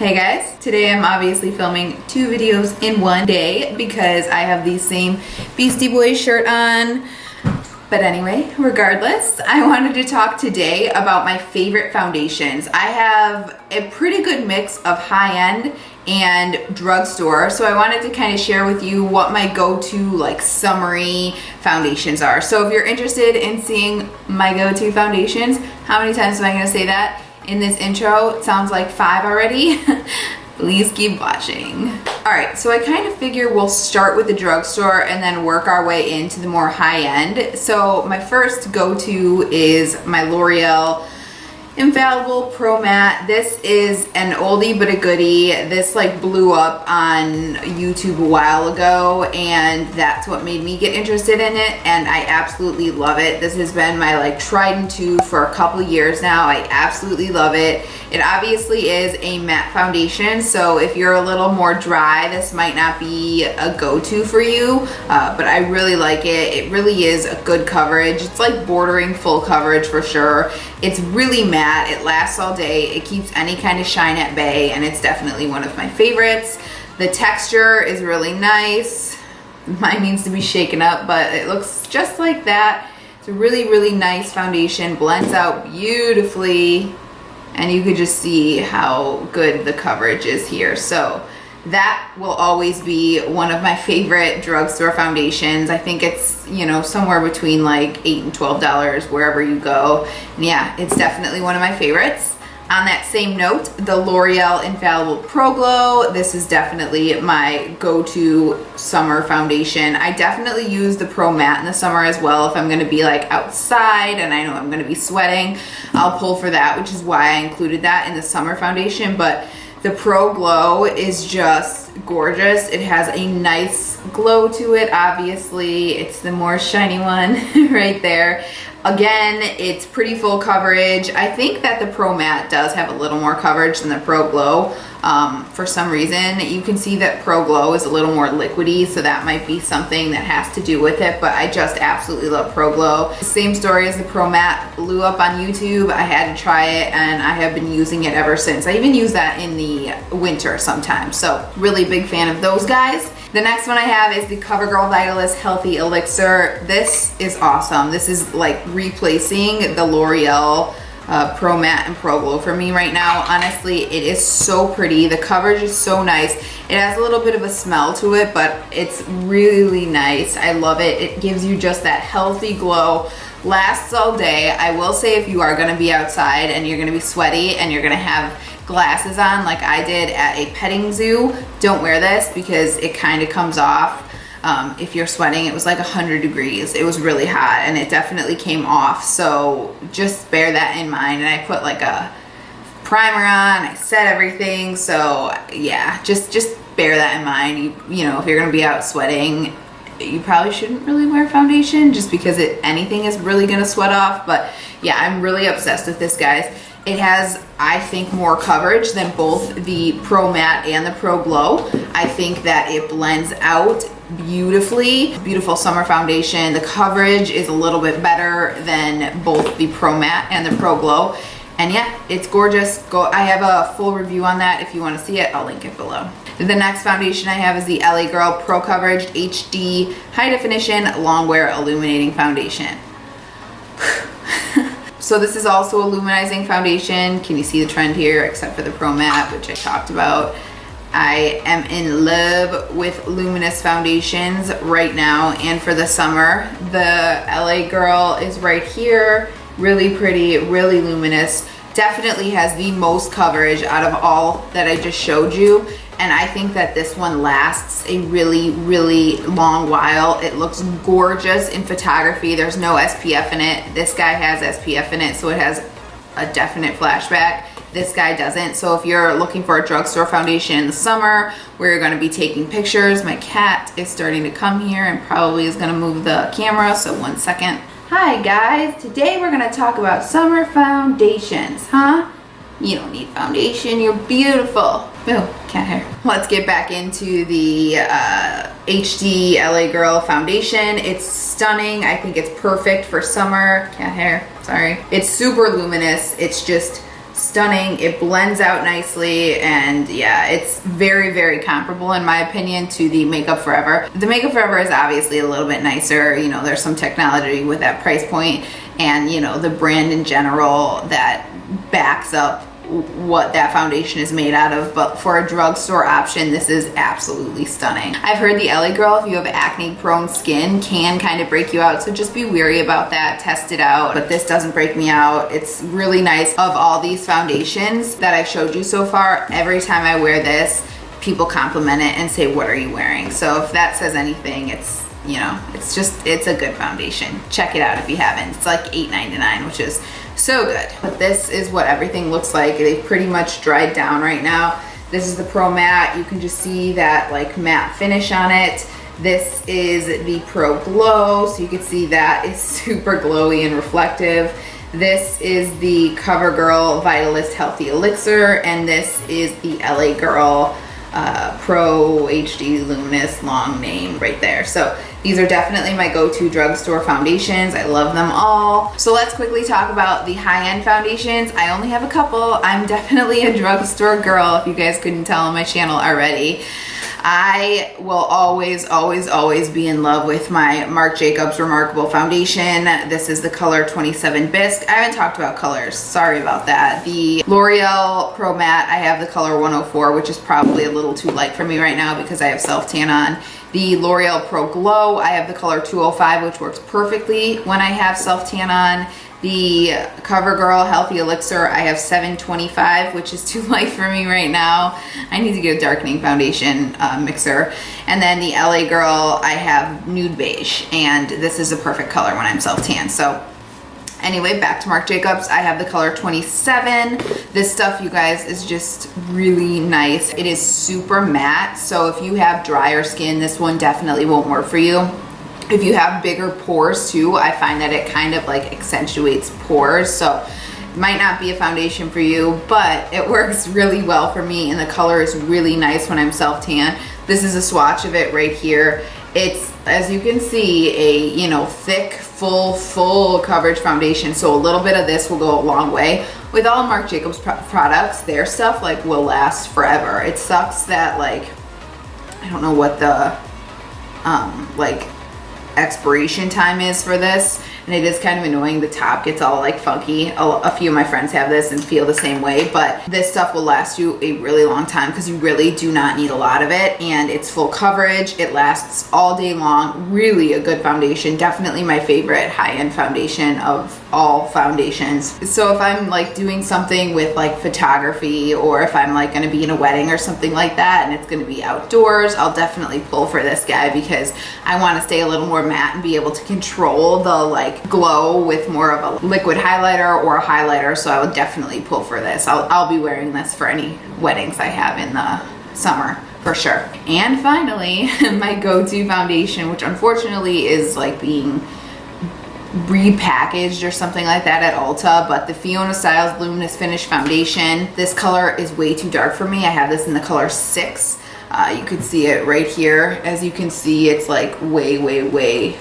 Hey guys, today I'm obviously filming 2 videos in one day because I have the same Beastie Boys shirt on. But anyway, regardless, I wanted to talk today about my favorite foundations. I have a pretty good mix of high-end and drugstore, so I wanted to kind of share with you what my go-to like summery foundations are. So if you're interested in seeing my go-to foundations, how many times am I going to say that in this intro? It sounds like 5 already. Please keep watching. All right, so I kind of figure we'll start with the drugstore and then work our way into the more high end. So my first go-to is my L'Oreal Infallible Pro Matte. This is an oldie but a goodie. This like blew up on YouTube a while ago, and that's what made me get interested in it, and I absolutely love it. This has been my like tried and true for a couple years now. I absolutely love it. It obviously is a matte foundation, so if you're a little more dry, this might not be a go-to for you, but I really like it. It really is a good coverage. It's like bordering full coverage for sure. It's really matte. It lasts all day. It keeps any kind of shine at bay, and it's definitely one of my favorites. The texture is really nice. Mine needs to be shaken up, but it looks just like that. It's a really, really nice foundation. Blends out beautifully, and you could just see how good the coverage is here. So that will always be one of my favorite drugstore foundations. I think it's, you know, somewhere between like $8 and $12 wherever you go. And yeah, it's definitely one of my favorites. On that same note, the L'Oreal Infallible Pro Glow. This is definitely my go-to summer foundation. I definitely use the Pro Matte in the summer as well. If I'm gonna be like outside and I know I'm gonna be sweating, I'll pull for that, which is why I included that in the summer foundation. But the Pro Glow is just gorgeous. It has a nice glow to it, obviously. It's the more shiny one right there. Again, it's pretty full coverage. I think that the Pro Matte does have a little more coverage than the Pro Glow. For some reason, you can see that Pro Glow is a little more liquidy, so that might be something that has to do with it, but I just absolutely love Pro Glow. Same story as the Pro Matte, blew up on YouTube. I had to try it, and I have been using it ever since. I even use that in the winter sometimes, so really big fan of those guys. The next one I have is the CoverGirl Vitalist Healthy Elixir. This is awesome. This is like replacing the L'Oreal Pro Matte and Pro Glow for me right now. Honestly, it is so pretty. The coverage is so nice. It has a little bit of a smell to it, but it's really nice. I love it. It gives you just that healthy glow. Lasts all day. I will say, if you are gonna be outside and you're gonna be sweaty and you're gonna have glasses on like I did at a petting zoo, don't wear this because it kind of comes off. If you're sweating, it was like 100 degrees. It was really hot, and it definitely came off. So just bear that in mind. And I put like a primer on, I set everything. So yeah, just bear that in mind. You know, if you're gonna be out sweating, you probably shouldn't really wear foundation just because anything is really gonna sweat off. But yeah, I'm really obsessed with this, guys. It has, I think, more coverage than both the Pro Matte and the Pro Glow. I think that it blends out beautifully. Beautiful summer foundation. The coverage is a little bit better than both the Pro Matte and the Pro Glow. And yeah, it's gorgeous. I have a full review on that. If you want to see it, I'll link it below. The next foundation I have is the LA Girl Pro Coverage HD High Definition Longwear Illuminating Foundation. So this is also a luminizing foundation. Can you see the trend here? Except for the Pro Matte, which I talked about. I am in love with luminous foundations right now and for the summer. The LA Girl is right here. Really pretty, really luminous. Definitely has the most coverage out of all that I just showed you. And I think that this one lasts a really, really long while. It looks gorgeous in photography. There's no SPF in it. This guy has SPF in it, so it has a definite flashback. This guy doesn't. So if you're looking for a drugstore foundation in the summer where you're going to be taking pictures, my cat is starting to come here and probably is going to move the camera, so 1 second. Hi guys, today we're going to talk about summer foundations, huh? You don't need foundation, you're beautiful. Boo, cat hair. Let's get back into the HD LA Girl foundation. It's stunning. I think it's perfect for summer. Cat hair, sorry. It's super luminous. It's just stunning. It blends out nicely, and yeah, it's very, very comparable in my opinion to the Makeup Forever. The Makeup Forever is obviously a little bit nicer. You know, there's some technology with that price point, and you know, the brand in general that backs up what that foundation is made out of. But for a drugstore option, this is absolutely stunning. I've heard the LA Girl, if you have acne prone skin, can kind of break you out, so just be wary about that. Test it out. But this doesn't break me out. It's really nice. Of all these foundations that I've showed you so far, every time I wear this, people compliment it and say, what are you wearing? So if that says anything, it's, you know, it's a good foundation. Check it out if you haven't. It's like $8.99, which is so good. But this is what everything looks like. They've pretty much dried down right now. This is the Pro Matte. You can just see that like matte finish on it. This is the Pro Glow, so you can see that is super glowy and reflective. This is the CoverGirl Vitalist Healthy Elixir, and this is the LA Girl Pro HD Luminous long name right there. So these are definitely my go-to drugstore foundations. I love them all. So let's quickly talk about the high-end foundations. I only have a couple. I'm definitely a drugstore girl, if you guys couldn't tell on my channel already. I will always, always, always be in love with my Marc Jacobs Remarkable Foundation. This is the color 27 Bisque. I haven't talked about colors, sorry about that. The L'Oreal Pro Matte, I have the color 104, which is probably a little too light for me right now because I have self-tan on. The L'Oreal Pro Glow, I have the color 205, which works perfectly when I have self-tan on. The CoverGirl Healthy Elixir, I have 725, which is too light for me right now. I need to get a darkening foundation mixer. And then the LA Girl, I have Nude Beige, and this is a perfect color when I'm self-tan. So anyway, back to Marc Jacobs. I have the color 27. This stuff, you guys, is just really nice. It is super matte, so if you have drier skin, this one definitely won't work for you. If you have bigger pores too, I find that it kind of like accentuates pores, so it might not be a foundation for you, but it works really well for me, and the color is really nice when I'm self-tan. This is a swatch of it right here. It's, as you can see, a, you know, thick, full coverage foundation, so a little bit of this will go a long way. With all Marc Jacobs products, their stuff like will last forever. It sucks that, like, I don't know what the like expiration time is for this, and it is kind of annoying. The top gets all like funky. A few of my friends have this and feel the same way, but this stuff will last you a really long time because you really do not need a lot of it, and it's full coverage. It lasts all day long. Really a good foundation. Definitely my favorite high-end foundation of all foundations. So if I'm like doing something with like photography, or if I'm like going to be in a wedding or something like that and it's going to be outdoors, I'll definitely pull for this guy because I want to stay a little more matte and be able to control the like glow with more of a liquid highlighter or a highlighter. So I would definitely pull for this. I'll be wearing this for any weddings I have in the summer for sure. And finally, my go-to foundation, which unfortunately is like being repackaged or something like that at Ulta, but the Fiona Styles Luminous Finish Foundation. This color is way too dark for me. I have this in the color 6. You can see it right here. As you can see, it's like way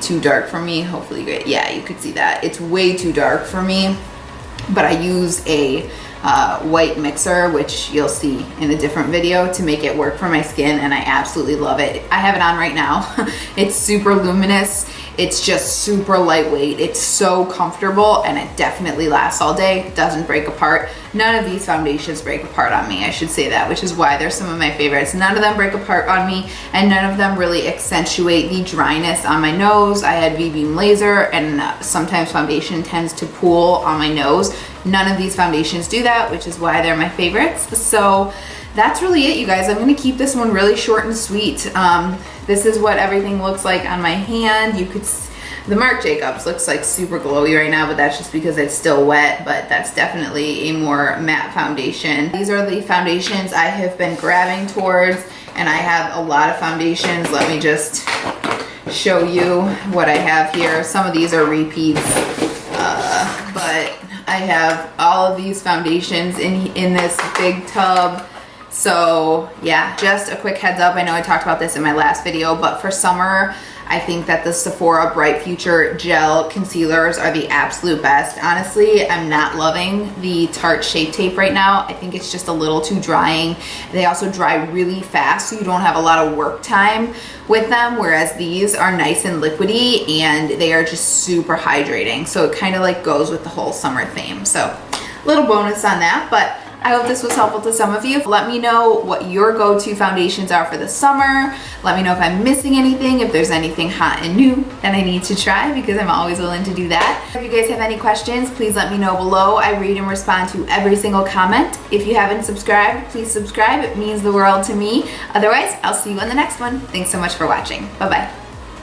too dark for me. Hopefully, yeah, you could see that. It's way too dark for me, but I use a white mixer, which you'll see in a different video, to make it work for my skin, and I absolutely love it. I have it on right now. It's super luminous. It's just super lightweight. It's so comfortable, and it definitely lasts all day. It doesn't break apart. None of these foundations break apart on me, I should say that, which is why they're some of my favorites. None of them break apart on me, and none of them really accentuate the dryness on my nose. I had V-Beam laser, and sometimes foundation tends to pool on my nose. None of these foundations do that, which is why they're my favorites. So that's really it, you guys. I'm gonna keep this one really short and sweet. This is what everything looks like on my hand. You could, the Marc Jacobs looks like super glowy right now, but that's just because it's still wet, but that's definitely a more matte foundation. These are the foundations I have been grabbing towards, and I have a lot of foundations. Let me just show you what I have here. Some of these are repeats, but I have all of these foundations in this big tub. So yeah, just a quick heads up. I know I talked about this in my last video, but for summer, I think that the Sephora Bright Future Gel Concealers are the absolute best. Honestly, I'm not loving the Tarte Shape Tape right now. I think it's just a little too drying. They also dry really fast, so you don't have a lot of work time with them, whereas these are nice and liquidy and they are just super hydrating. So it kind of like goes with the whole summer theme. So little bonus on that, but I hope this was helpful to some of you. Let me know what your go-to foundations are for the summer. Let me know if I'm missing anything, if there's anything hot and new that I need to try, because I'm always willing to do that. If you guys have any questions, please let me know below. I read and respond to every single comment. If you haven't subscribed, please subscribe. It means the world to me. Otherwise, I'll see you on the next one. Thanks so much for watching. Bye-bye.